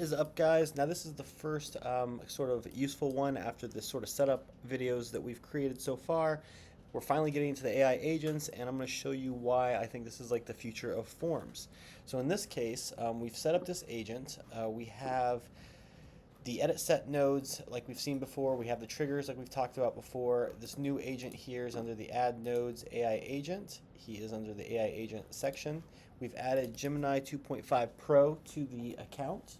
Is up, guys? Now this is the first sort of useful one after the sort of setup videos that we've created so far. We're finally getting into the AI agents, and I'm going to show you why I think this is like the future of forms. So in this case, we've set up this agent. We have the edit set nodes like we've seen before. We have the triggers like we've talked about before. This new agent here is under the add nodes AI agent. He is under the AI agent section. We've added Gemini 2.5 Pro to the account.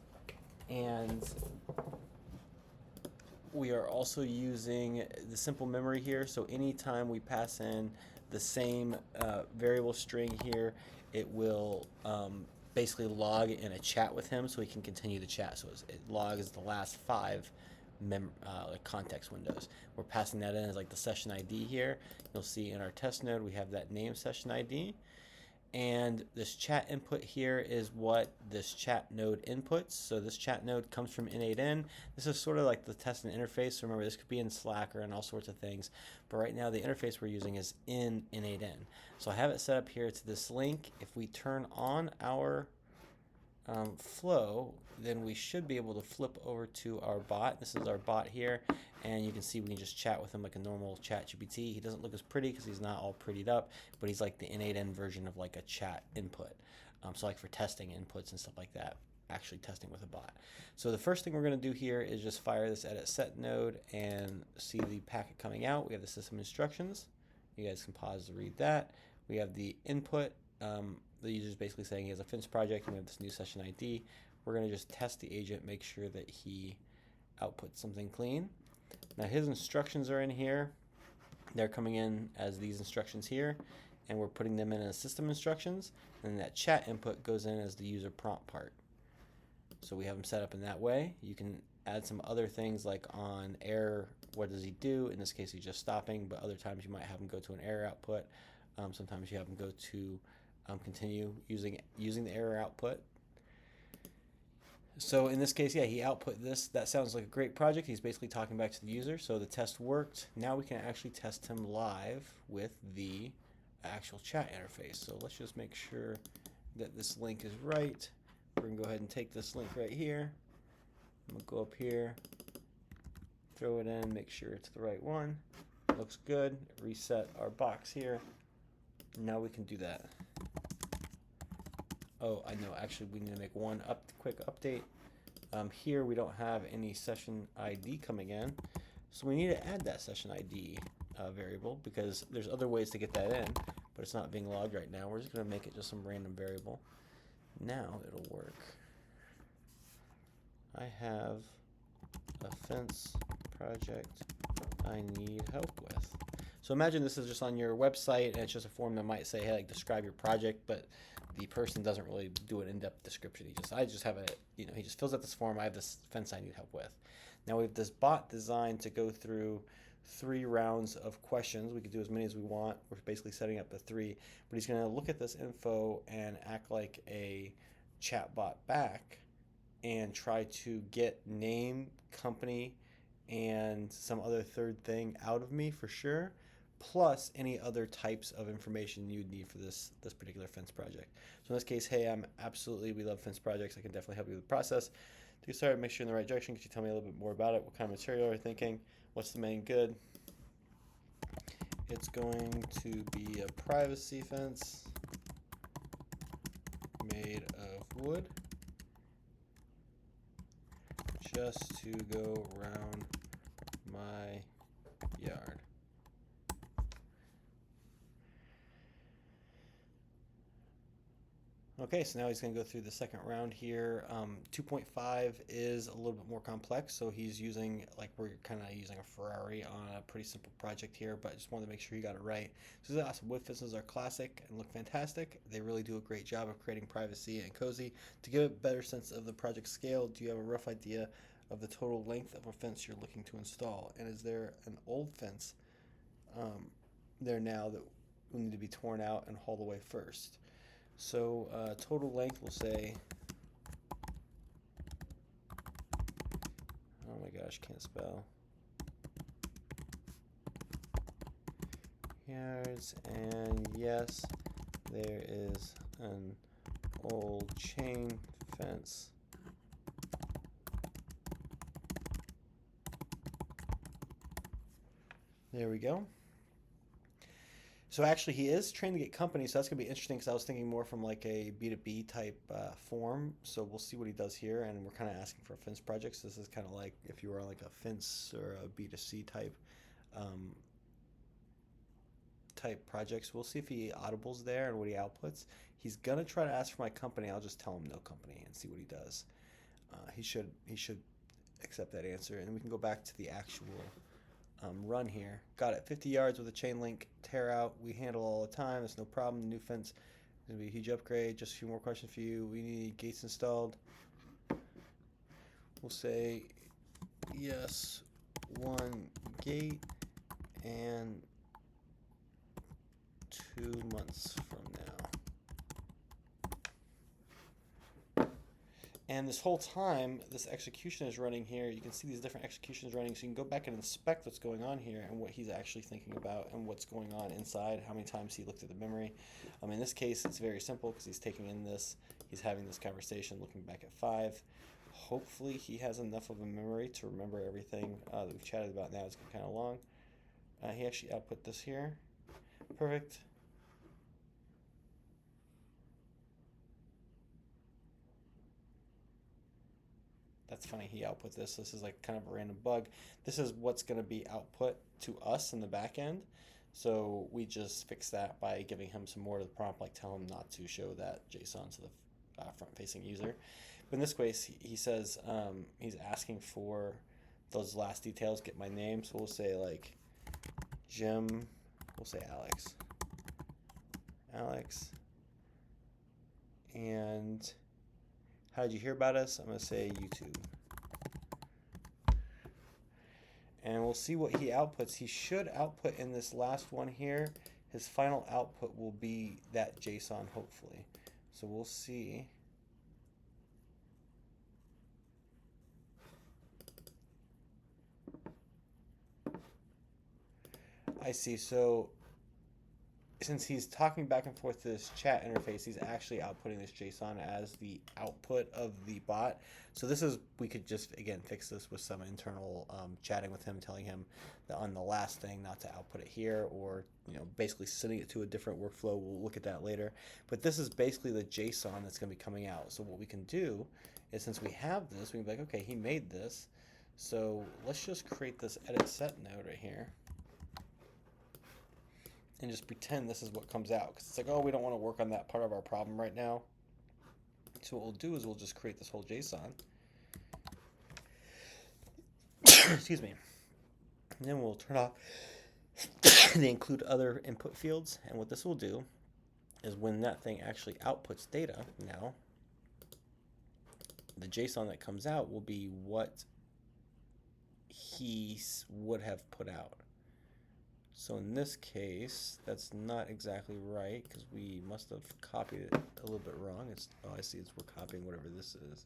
And we are also using the simple memory here. So anytime we pass in the same variable string here, it will basically log in a chat with him so he can continue the chat. So it logs the last five like context windows. We're passing that in as like the session ID here. You'll see in our test node we have that name session ID. And this chat input here is what this chat node inputs. So this chat node comes from N8N. This is sort of like the test and interface. Remember, this could be in Slack or in all sorts of things. But right now, the interface we're using is in N8N. So I have it set up here to this link. If we turn on our flow, then we should be able to flip over to our bot. This is our bot here, and you can see we can just chat with him like a normal chat GPT. He doesn't look as pretty because he's not all prettied up, but he's like the N8N version of like a chat input. So like for testing inputs and stuff like that, actually testing with a bot. So the first thing we're going to do here is just fire this edit set node and see the packet coming out. We have the system instructions. You guys can pause to read that. We have the input. The user is basically saying he has a fence project and we have this new session ID. We're going to just test the agent, make sure that he outputs something clean. Now his instructions are in here. They're coming in as these instructions here, and we're putting them in as system instructions, and that chat input goes in as the user prompt part. So we have them set up in that way. You can add some other things like on error, what does he do? In this case, he's just stopping, but other times you might have him go to an error output. Sometimes you have him go to continue using the error output. So in this case, yeah, he output this. That sounds like a great project. He's basically talking back to the user. So the test worked. Now we can actually test him live with the actual chat interface. So let's just make sure that this link is right. We're going to go ahead and take this link right here. I'm going to go up here, throw it in, make sure it's the right one. Looks good. Reset our box here. Now we can do that. Oh, I know. Actually, we need to make one quick update. Here we don't have any session ID coming in, so we need to add that session ID variable because there's other ways to get that in, but it's not being logged right now. We're just going to make it just some random variable. Now it'll work. I have a fence project I need help with. So imagine this is just on your website and it's just a form that might say, hey, like describe your project, but the person doesn't really do an in-depth description. I just have he just fills out this form. I have this fence I need help with. Now we have this bot designed to go through 3 rounds of questions. We could do as many as we want. We're basically setting up the 3, but he's going to look at this info and act like a chatbot back and try to get name, company, and some other third thing out of me for sure, plus any other types of information you'd need for this particular fence project. So in this case, hey, we love fence projects. I can definitely help you with the process. To get started, make sure you're in the right direction. Could you tell me a little bit more about it? What kind of material are you thinking? What's the main good? It's going to be a privacy fence made of wood just to go around my yard. Okay, so now he's going to go through the second round here. 2.5 is a little bit more complex, so he's using, like we're kind of using a Ferrari on a pretty simple project here, but I just wanted to make sure you got it right. So this is awesome. Wood fences are classic and look fantastic. They really do a great job of creating privacy and cozy. To give a better sense of the project scale, do you have a rough idea of the total length of a fence you're looking to install? And is there an old fence there now that will need to be torn out and hauled away first? So total length, we'll say, oh my gosh, can't spell, yards, and yes, there is an old chain fence There we go. So actually, he is trained to get company, so that's gonna be interesting because I was thinking more from like a B2B type form. So we'll see what he does here, and we're kind of asking for a fence project. So this is kind of like if you were like a fence or a B2C um, type projects. We'll see if he audibles there and what he outputs. He's gonna try to ask for my company. I'll just tell him no company and see what he does. He should accept that answer, and we can go back to the actual run here. Got it. 50 yards with a chain link tear out. We handle all the time. There's no problem. New fence is gonna be a huge upgrade. Just a few more questions for you. We need gates installed. We'll say yes, one gate, and 2 months from now. And this whole time, this execution is running here. You can see these different executions running, so you can go back and inspect what's going on here and what he's actually thinking about and what's going on inside, how many times he looked at the memory. In this case, it's very simple because he's taking in this, he's having this conversation, looking back at 5. Hopefully he has enough of a memory to remember everything that we've chatted about now. It's kind of long. He actually output this here. Perfect. That's funny, he output this. This is like kind of a random bug. This is what's going to be output to us in the back end. So we just fix that by giving him some more to the prompt, like tell him not to show that JSON to the front-facing user. But in this case, he says he's asking for those last details, get my name. So we'll say like Jim, we'll say Alex. Alex. And how did you hear about us? I'm going to say YouTube. And we'll see what he outputs. He should output in this last one here. His final output will be that JSON, hopefully. So we'll see. I see. So since he's talking back and forth to this chat interface, he's actually outputting this JSON as the output of the bot. So this is, we could just, again, fix this with some internal chatting with him, telling him that on the last thing not to output it here, or, basically sending it to a different workflow. We'll look at that later. But this is basically the JSON that's going to be coming out. So what we can do is, since we have this, we can be like, okay, he made this. So let's just create this edit set node right here. And just pretend this is what comes out. Because it's like, oh, we don't want to work on that part of our problem right now. So what we'll do is we'll just create this whole JSON. Excuse me. And then we'll turn off the include other input fields. And what this will do is when that thing actually outputs data now, the JSON that comes out will be what he would have put out. So in this case, that's not exactly right because we must have copied it a little bit wrong. Oh, I see, we're copying whatever this is.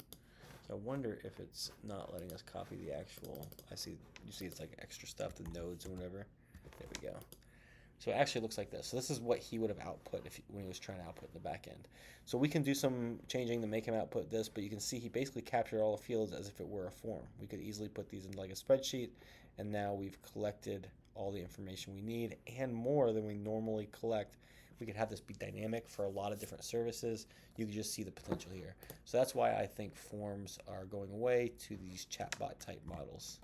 So I wonder if it's not letting us copy the actual, you see it's like extra stuff, the nodes or whatever. There we go. So it actually looks like this. So this is what he would have output when he was trying to output in the back end. So we can do some changing to make him output this, but you can see he basically captured all the fields as if it were a form. We could easily put these in like a spreadsheet, and now we've collected all the information we need and more than we normally collect. We could have this be dynamic for a lot of different services. You can just see the potential here. So that's why I think forms are going away to these chatbot type models.